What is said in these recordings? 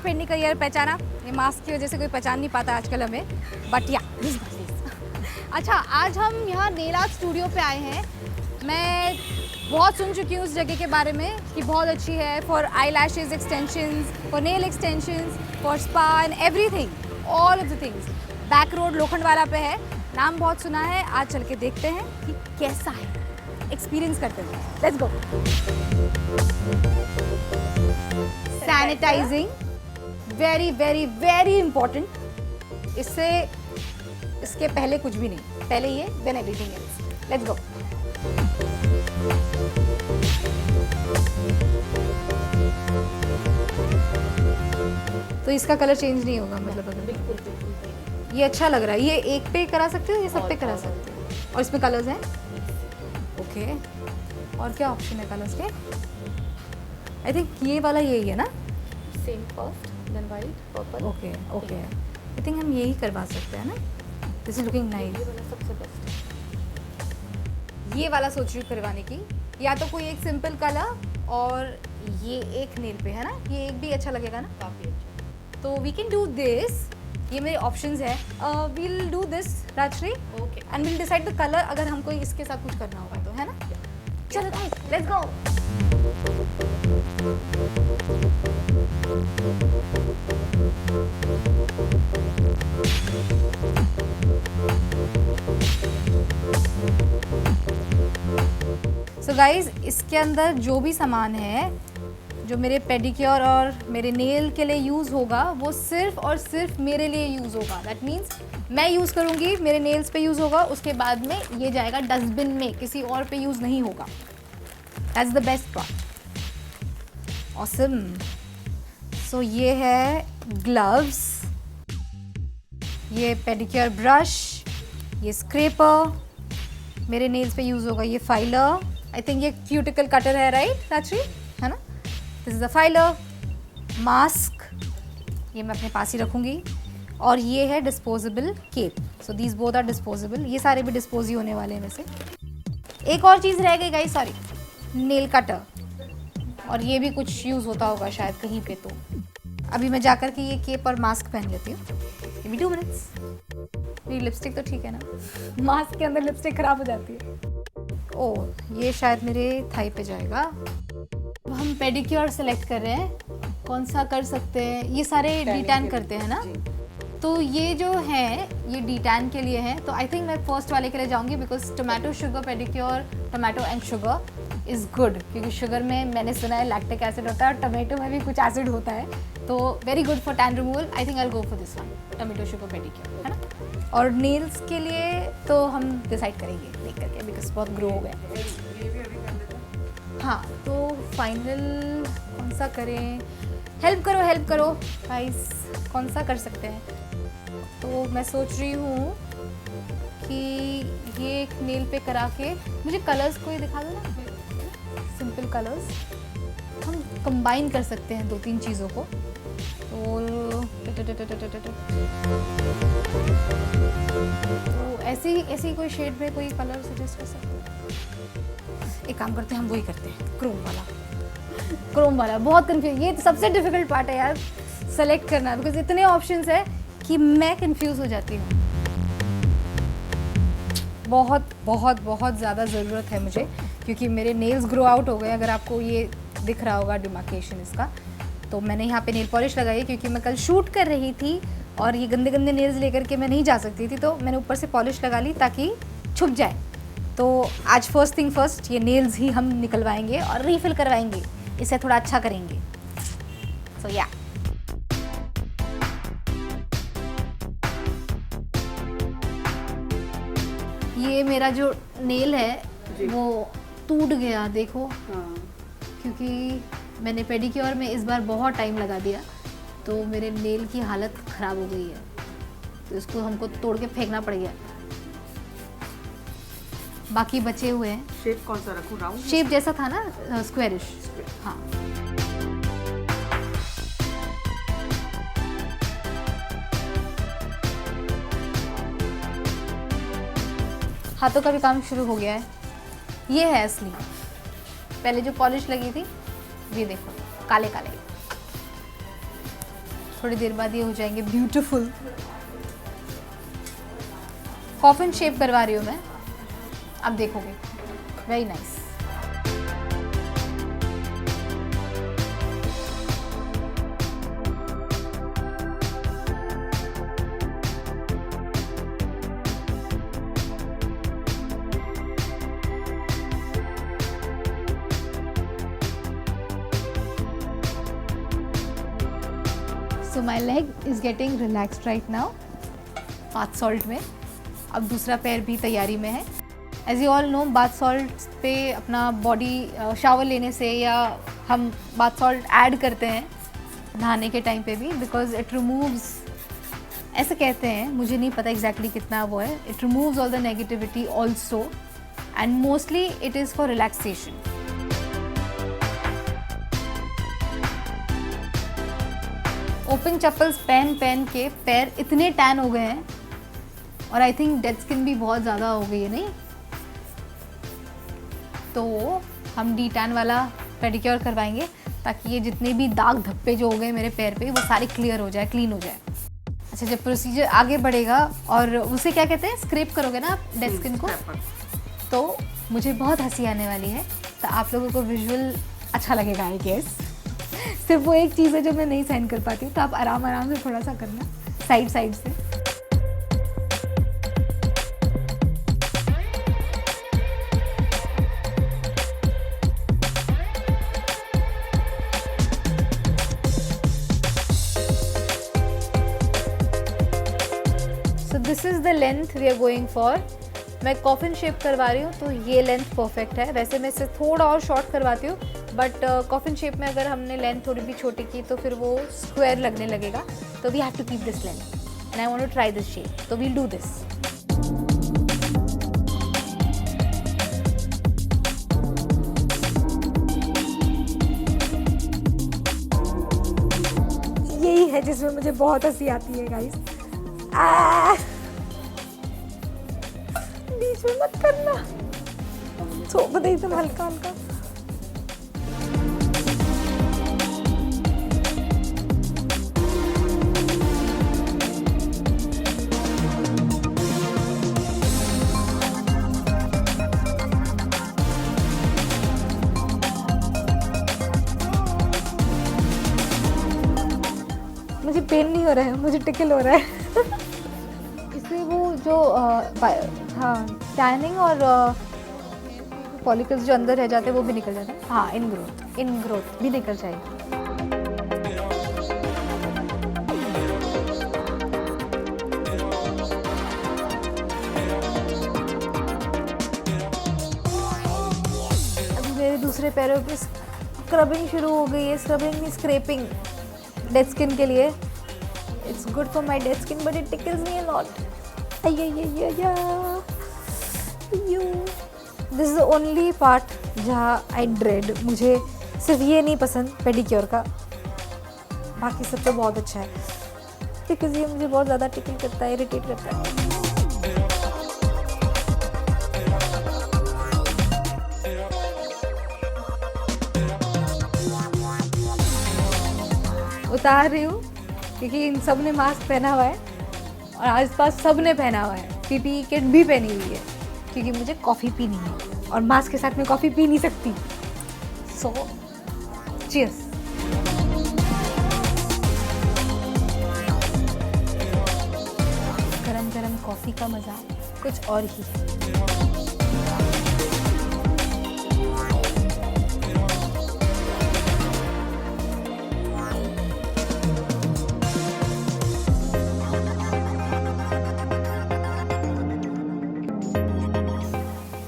Pending का year पहचाना, ये मास्क की वजह से कोई पहचान नहीं पाता आजकल हमें, बट या अच्छा, आज हम यहाँ नेल आर्ट स्टूडियो पे आए हैं। मैं बहुत सुन चुकी हूँ उस जगह के बारे में कि बहुत अच्छी है for eye lashes extensions, for nail extensions, for spa and everything, all of the things. Back road Lokhandwala पे है, नाम बहुत सुना है। आज चल के देखते हैं कि कैसा है, एक्सपीरियंस करते हैं। Let's go. Sanitising very very very important. इसके पहले कुछ भी नहीं, पहले ये then everything else. Let's go. तो इसका कलर चेंज नहीं होगा मतलब? अगर बिल्कुल ये अच्छा लग रहा है। ये एक पे करा सकते हो, ये सब पे करा सकते हो? और इसमें कलर्स हैं? ओके। और क्या ऑप्शन है कलर्स के? आई थिंक ये वाला यही है ना? Same first then white purple. Okay okay, I think हम यही करवा सकते हैं ना। This is looking nice. ये वाला सबसे बेस्ट है। ये वाला सोच रही हूँ करवाने की, या तो कोई एक सिंपल कलर और ये एक नेल पे है ना, ये एक भी अच्छा लगेगा ना काफी अच्छा। तो वी कैन डू दिस। ये मेरे ऑप्शंस है। We'll do this Rajshree, okay and will decide the colour अगर हमको इसके साथ कुछ करना होगा तो, है ना? चलो guys, let's go. So guys, इसके अंदर जो भी सामान है जो मेरे पेडिक्योर और मेरे नेल के लिए यूज़ होगा वो सिर्फ और सिर्फ मेरे लिए यूज़ होगा। दैट मीन्स मैं यूज़ करूँगी, मेरे नेल्स पे यूज़ होगा, उसके बाद में ये जाएगा डस्टबिन में, किसी और पे यूज़ नहीं होगा। That's the best part. Awesome. So ये है ग्लव्स, ये पेडिक्योर ब्रश, ये स्क्रैपर, मेरे नेल्स पे यूज़ होगा ये फाइलर। आई थिंक ये क्यूटिकल कटर है, राइट राजश्री, है ना? This is the filer. Mask, ये मैं अपने पास ही रखूँगी। और ये है disposable cape. So these both are disposable. ये सारे भी डिस्पोज ही होने वाले हैं वैसे। एक और चीज़ रह गई गाइस, सॉरी, नेल कटर। और ये भी कुछ यूज़ होता होगा शायद कहीं पे। तो अभी मैं जाकर के ये केप और मास्क पहन लेती हूँ। Give me 2 minutes। मेरी लिपस्टिक तो ठीक है ना? मास्क के अंदर लिपस्टिक खराब हो जाती है। ओह, ये शायद मेरे थाई पे जाएगा। अब हम पेडिक्योर सेलेक्ट कर रहे हैं, कौन सा कर सकते हैं? ये सारे डिटैन करते हैं ना? तो ये जो है ये डिटैन के लिए है। तो आई थिंक मैं फर्स्ट वाले के लिए जाऊंगी, because tomato sugar pedicure, tomato and sugar is good, क्योंकि शुगर में मैंने सुना है लैक्टिक एसिड होता है और टोमेटो में भी कुछ एसिड होता है, तो very good for tan removal. I think I will go for this one, tomato sugar pedicure, है ना? और नेल्स के लिए तो हम डिसाइड करेंगे देख करके, बिकॉज बहुत ग्रो हो गया। हाँ, तो फाइनल कौन सा करें? हेल्प करो गाइस, कौन सा कर सकते हैं? तो मैं सोच रही हूँ कि ये एक नेल पे करा के, मुझे कलर्स कोई दिखा दो ना, सिंपल कलर्स। हम कंबाइन कर सकते हैं 2-3 चीज़ों को। तो ऐसी कोई शेड में कोई कलर सजेस्ट कर सकते हैं? एक काम करते हैं, हम वही करते हैं, क्रोम वाला। बहुत कंफ्यूज, ये सबसे डिफिकल्ट पार्ट है यार, सेलेक्ट करना, बिकॉज इतने ऑप्शंस है कि मैं कंफ्यूज हो जाती हूँ। बहुत बहुत बहुत ज़्यादा ज़रूरत है मुझे, क्योंकि मेरे नेल्स ग्रो आउट हो गए। अगर आपको ये दिख रहा होगा डिमार्केशन इसका, तो मैंने यहाँ पे नेल पॉलिश लगाई क्योंकि मैं कल शूट कर रही थी और ये गंदे गंदे नेल्स लेकर के मैं नहीं जा सकती थी, तो मैंने ऊपर से पॉलिश लगा ली ताकि छुप जाए। तो आज फर्स्ट थिंग फर्स्ट, ये नेल्स ही हम निकलवाएंगे और रीफिल करवाएंगे, इसे थोड़ा अच्छा करेंगे। सो या ये मेरा जो नेल है वो टूट गया, देखो। क्योंकि मैंने पेडिक्योर में इस बार बहुत टाइम लगा दिया, तो मेरे नेल की हालत ख़राब हो गई है, तो इसको हमको तोड़ के फेंकना पड़ गया। बाकी बचे हुए हैं। शेप कौन सा रखूं? राउंड शेप जैसा था ना, स्क्वायरिश। हाँ, हाथों का भी काम शुरू हो गया है। ये है असली, पहले जो पॉलिश लगी थी, ये देखो काले काले। थोड़ी देर बाद ये हो जाएंगे ब्यूटीफुल। कॉफिन शेप करवा रही हूँ मैं, अब देखोगे। Very nice. So my leg is getting relaxed right now, bath salt में। अब दूसरा पैर भी तैयारी में है। As you all know, bath salt पे अपना बॉडी शावर लेने से, या हम बाथ सॉल्ट ऐड करते हैं नहाने के टाइम पे भी, बिकॉज इट रिमूव्स, ऐसे कहते हैं, मुझे नहीं पता एग्जैक्टली कितना वो है, it removes all the negativity also, and mostly it is for relaxation. Open chappals पहन के पैर इतने टैन हो गए हैं, और आई थिंक डेड स्किन भी बहुत ज़्यादा हो गई है, नहीं? तो हम डी टैन वाला पेडिक्योर करवाएंगे, ताकि ये जितने भी दाग धब्बे जो हो गए मेरे पैर पे, वो सारे क्लियर हो जाए, क्लीन हो जाए। अच्छा, जब प्रोसीजर आगे बढ़ेगा और उसे क्या कहते हैं, स्क्रैप करोगे ना आप डेड स्किन को, तो मुझे बहुत हंसी आने वाली है, तो आप लोगों को विजुअल अच्छा लगेगा आई गेस। सिर्फ वो एक चीज़ है जो मैं नहीं सहन कर पाती हूँ, तो आप आराम से थोड़ा सा करना साइड से। So this is the length we are going for. मैं कॉफिन शेप करवा रही हूँ, तो ये लेंथ परफेक्ट है। वैसे मैं इससे थोड़ा और शॉर्ट करवाती हूँ, बट कॉफिन शेप में अगर हमने लेंथ थोड़ी भी छोटी की तो फिर वो स्क्वायर लगने लगेगा, तो we have to keep this length, and I want to try this shape, तो वील डू दिस। यही है जिसमें मुझे बहुत हंसी आती है गाइस। बीच में मत करना, थोप दे तुम हल्का हल्का। मुझे पेन नहीं हो रहा है, मुझे टिकल हो रहा है। इससे वो जो हाँ, टैनिंग और फॉलिकल्स जो अंदर रह जाते हैं वो भी निकल जाते हैं। हाँ, इन ग्रोथ भी निकल जाएगी। अभी मेरे दूसरे पैरों पे स्क्रबिंग शुरू हो गई है। स्क्रबिंग, स्क्रैपिंग डेड स्किन के लिए। It's good for my dead skin, but it tickles me a lot. This is the only part जहाँ आई ड्रेड। मुझे सिर्फ ये नहीं पसंद पेडिक्योर का, बाकी सब तो बहुत अच्छा है, बिकॉज ये मुझे बहुत ज़्यादा टिकल करता है, इरिटेट करता है। उतार रही हूँ क्योंकि इन सब ने मास्क पहना हुआ है और आसपास सब ने पहना हुआ है। पीपीई किट भी पहनी हुई है क्योंकि मुझे कॉफ़ी पीनी है और मास्क के साथ में कॉफ़ी पी नहीं सकती। सो चीयर्स। गरम गरम कॉफ़ी का मज़ा कुछ और ही है।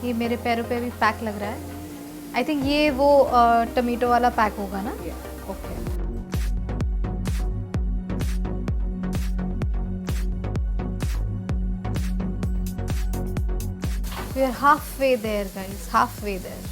ये मेरे पैरों पे भी पैक लग रहा है। आई थिंक ये वो टमेटो वाला पैक होगा ना? Okay. We are halfway there guys, halfway there.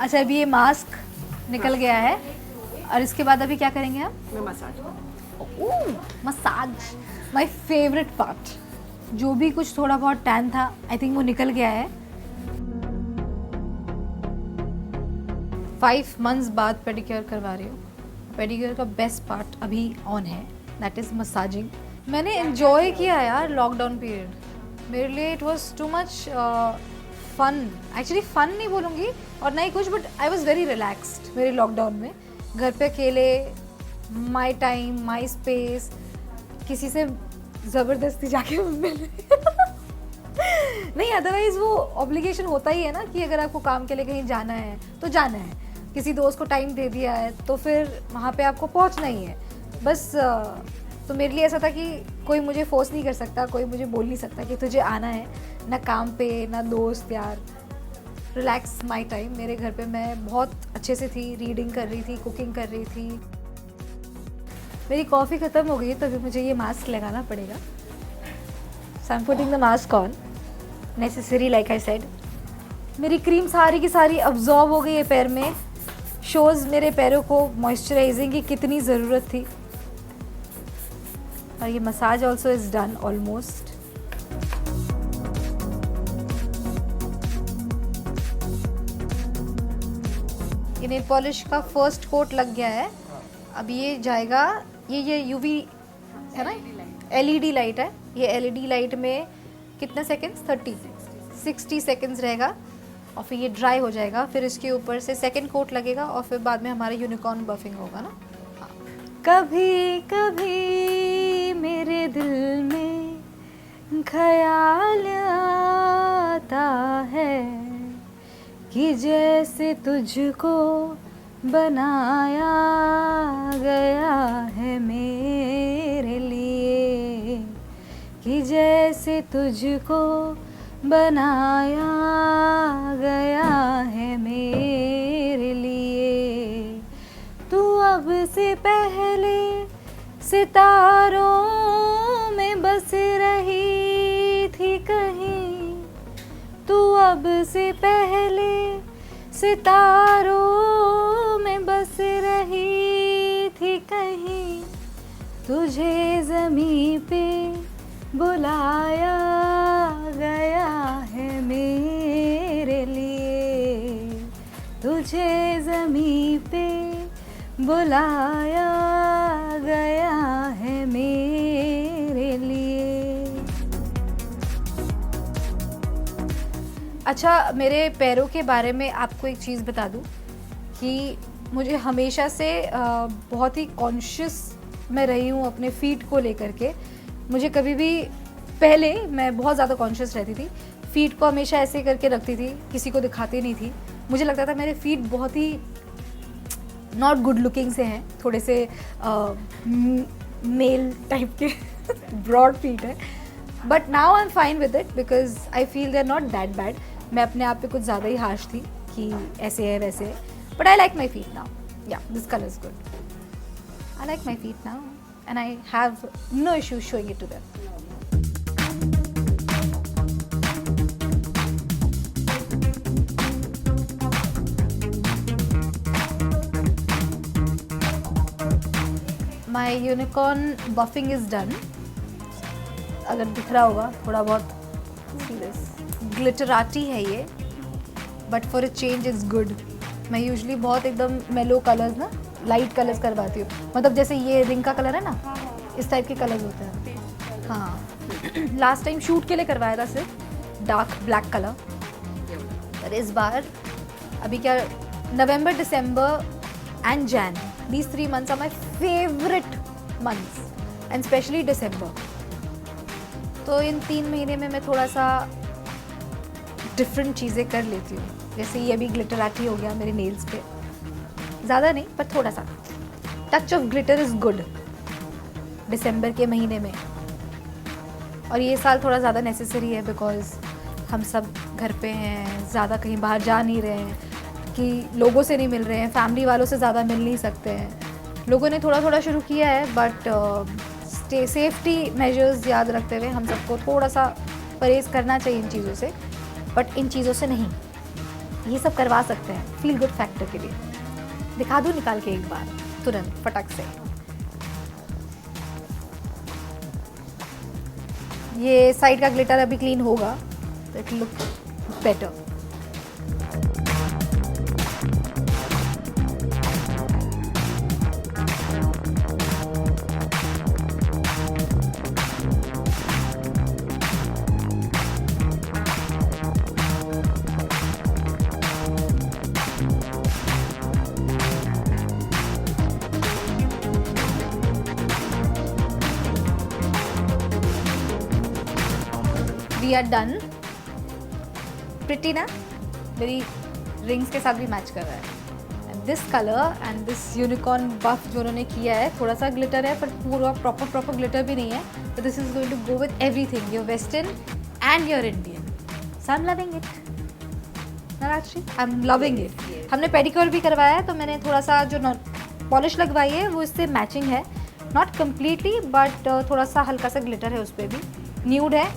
अच्छा अभी ये मास्क निकल गया है और इसके बाद अभी क्या करेंगे हम? मैं massage massage, my favourite part. जो भी कुछ थोड़ा बहुत टैन था आई थिंक वो निकल गया है। 5 मंथ्स बाद पेडिक्योर करवा रही हूँ। पेडिक्योर का बेस्ट पार्ट अभी ऑन है, दैट इज़ मसाजिंग। मैंने एंजॉय किया यार लॉकडाउन पीरियड। मेरे लिए it was too much fun. Actually fun नहीं बोलूँगी और ना ही कुछ, but I was very relaxed मेरे लॉकडाउन में। घर पे अकेले, माई टाइम, माई स्पेस, किसी से ज़बरदस्ती जाके मिले नहीं, अदरवाइज़ वो ऑब्लिगेशन होता ही है ना कि अगर आपको काम के लिए कहीं जाना है तो जाना है, किसी दोस्त को टाइम दे दिया है तो फिर वहाँ पे आपको पहुँचना ही है बस। तो मेरे लिए ऐसा था कि कोई मुझे फोर्स नहीं कर सकता, कोई मुझे बोल नहीं सकता कि तुझे आना है, ना काम पे ना दोस्त यार। Relax my time. मेरे घर पे मैं बहुत अच्छे से थी, रीडिंग कर रही थी, कुकिंग कर रही थी। मेरी कॉफ़ी ख़त्म हो गई तो अभी मुझे ये मास्क लगाना पड़ेगा। So I am putting the mask on, necessary like I said. मेरी क्रीम सारी की सारी अब्जॉर्ब हो गई है पैर में। शोज़ मेरे पैरों को मॉइस्चराइजिंग की कितनी ज़रूरत थी। और ये massage also is done almost. ये नेल पॉलिश का फर्स्ट कोट लग गया है। अब ये जाएगा, ये यूवी है ना, एलईडी लाइट है। ये एलईडी लाइट में कितने सेकंड्स, 60 सेकंड्स रहेगा और फिर ये ड्राई हो जाएगा। फिर इसके ऊपर से सेकंड कोट लगेगा और फिर बाद में हमारा यूनिकॉर्न बफिंग होगा ना। हाँ। कभी कभी मेरे दिल में ख्याल आता है कि जैसे तुझको बनाया गया है मेरे लिए, कि जैसे तुझको बनाया गया है मेरे लिए। तू अब से पहले सितारों में बस रही थी कहीं, तू अब से पहले सितारों में बस रही थी कहीं। तुझे ज़मीं पे बुलाया गया है मेरे लिए, तुझे ज़मीं पे बुलाया गया है मेरे लिए। अच्छा, मेरे पैरों के बारे में आपको एक चीज़ बता दूं कि मुझे हमेशा से बहुत ही कॉन्शियस मैं रही हूँ अपने फीट को लेकर के। मुझे कभी भी, पहले मैं बहुत ज़्यादा कॉन्शियस रहती थी, फीट को हमेशा ऐसे करके रखती थी, किसी को दिखाती नहीं थी। मुझे लगता था मेरे फीट बहुत ही नॉट गुड लुकिंग से हैं, थोड़े से मेल टाइप के ब्रॉड फीट है। But now I am fine with it because I feel they are not that bad. मैं अपने आप पे कुछ ज़्यादा ही हार्श थी कि ऐसे है वैसे है, but I like my feet now. Yeah this colour is good. I like my feet now and I have no issue showing it to them. My unicorn buffing is done. अगर दिख रहा होगा थोड़ा बहुत, see this, glitterati है ये, but for a change it's good. मैं usually बहुत एकदम मेलो कलर्स ना, लाइट कलर्स करवाती हूँ। मतलब जैसे ये रिंग का कलर है ना, इस टाइप के कलर्स होते हैं। हाँ, लास्ट टाइम शूट के लिए करवाया था सिर्फ डार्क ब्लैक कलर, पर इस बार अभी क्या, November, December and Jan, these 3 months are my favourite months and especially December. तो इन 3 महीने में मैं थोड़ा सा डिफरेंट चीज़ें कर लेती हूँ। जैसे ये अभी ग्लिटराटी हो गया मेरे नेल्स पे, ज़्यादा नहीं पर थोड़ा सा touch of glitter is good दिसंबर के महीने में। और ये साल थोड़ा ज़्यादा नेसेसरी है बिकॉज़ हम सब घर पे हैं, ज़्यादा कहीं बाहर जा नहीं रहे हैं, कि लोगों से नहीं मिल रहे हैं, फैमिली वालों से ज़्यादा मिल नहीं सकते हैं। लोगों ने थोड़ा थोड़ा शुरू किया है बट सेफ्टी मेजर्स याद रखते हुए हम सबको थोड़ा सा परहेज़ करना चाहिए इन चीज़ों से, बट इन चीज़ों से नहीं, ये सब करवा सकते हैं फील गुड फैक्टर के लिए। दिखा दूँ निकाल के एक बार तुरंत फटक से। ये साइड का ग्लिटर अभी क्लीन होगा तो it look better. We are done. Pretty ना? मेरी रिंग्स के साथ भी मैच कर रहा है। And this color and this unicorn buff जो उन्होंने किया है, थोड़ा सा ग्लिटर है पर पूरा प्रॉपर ग्लिटर भी नहीं है। But this is going to go with everything, your western and your Indian. So I'm loving it. ना राजश्री? I'm loving it. हमने पेडिक्योर भी करवाया है तो मैंने थोड़ा सा जो पॉलिश लगवाई है वो इससे मैचिंग है। Not completely but थोड़ा सा हल्का सा ग्लिटर है उस पर भी। न्यूड है।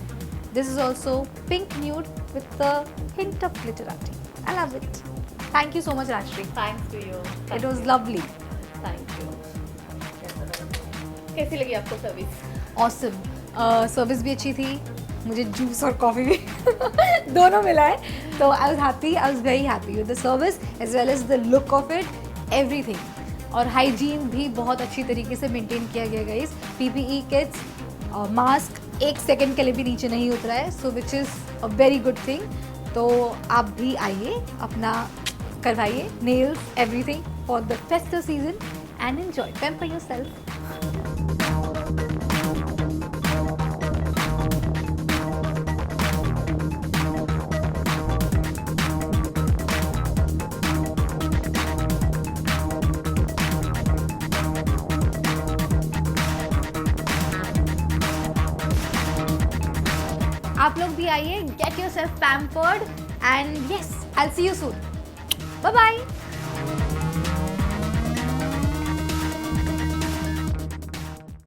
This is also pink nude with a hint of glitterati. I love it. Thank you so much, Rajshri. Thanks to you. It was lovely. Thank you. कैसी लगी आपको सर्विस? Awesome. सर्विस भी अच्छी थी। मुझे जूस और coffee भी दोनों मिला है तो I was happy. I was very happy with the service as well as the look of it, everything. और हाइजीन भी बहुत अच्छी तरीके से मेंटेन किया गया गाइस। PPE किट्स और मास्क एक सेकंड के लिए भी नीचे नहीं उतरा है, so which is a very good thing. तो आप भी आइए, अपना करवाइए nails everything for the festive season and enjoy, pamper yourself. आप लोग भी आइए, get yourself pampered and yes, I will see you soon. Bye bye.